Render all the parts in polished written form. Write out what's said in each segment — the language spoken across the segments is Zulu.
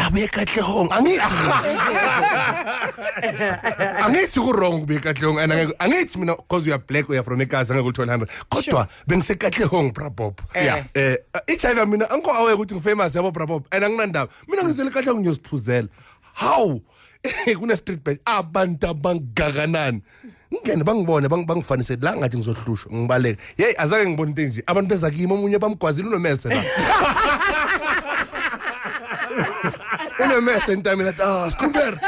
abuye Katlehong angithi ku wrong kubuye Katlehong and angithi mina because you are black uya from eKasi angeke uthola 100 kodwa bengise Katlehong bra Bob ichive mina anko awe ukuthi ngifamous yabo bra Bob and anginandaba mina ngizele Katlehong ngiyosiphuzela how kune street badge abantu abangakanani ngene bangibone bangifanise la ngathi ngizohlushwa ngibaleka hey azake ngibona into nje abantu bezakimi omunye bamgwazile unomese la unomese intami ngathi Skhumber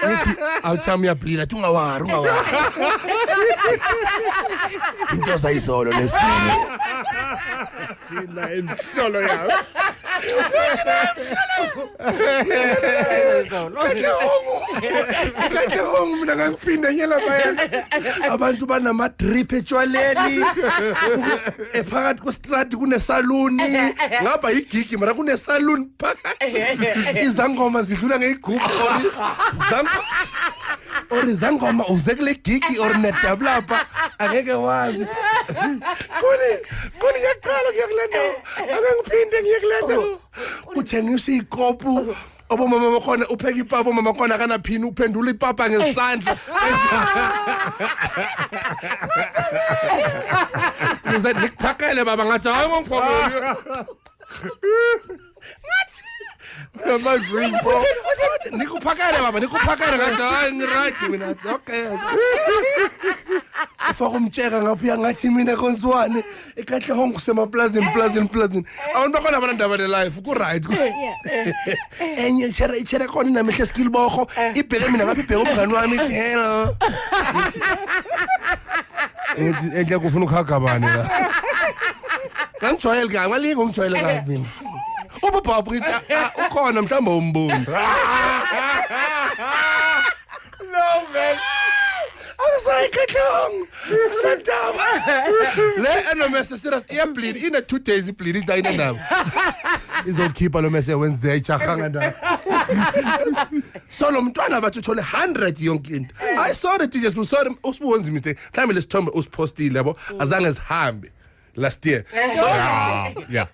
ngithi awuthami yablila ungawari into sayizolo lesifini thina enhlolo yawo Katlehong mina ngangiphinda nyela bayana abantu banama drip etshwaleni ephakathi kwestrati kune saluni ngaba igigi mara kune saluni phakathi izangoma zidlula ngeyigugu or izangoma uzekule gigi or nedablapa angeke wazi kuni yaqala kuyakulanda angangiphinde ngiyakulanda uthengisa ikopu obo mama bakhona upheka ipapa mama khona kana phini uphendula ipapa ngesandla nize nikuphakele baba ngathi hayi ngongiphokoyo ngathi amazimbo nikuphakele baba nikuphakele ngathi hayi ngiright mina okay ufaka umtsheka ngapha ngathi mina konzwane eKatlehong kusemaplazini plazini abantu bakhona abanandaba ne life ku right enye ichere khona namehle skill bokho ibheke mina ngapha ibheke umngani wami ithi hello enhle kufuna ukhaga bani la ngangijwayele ka malingo ngijwayele ka mina ubaba Brita ukhona mhlamba umbumbi no man Awusayi Katlehong mandaba le enomese serious iyableed in a 2 days ibleed idayina nabo izokhipha lo mese Wednesday chahanga ndaba so lo mntwana bathi uthole 100 yonke into I sorry teachers sorry usibonza mistake mhlawumbe lesithombe usipostile yabo azange sihambe last year so yeah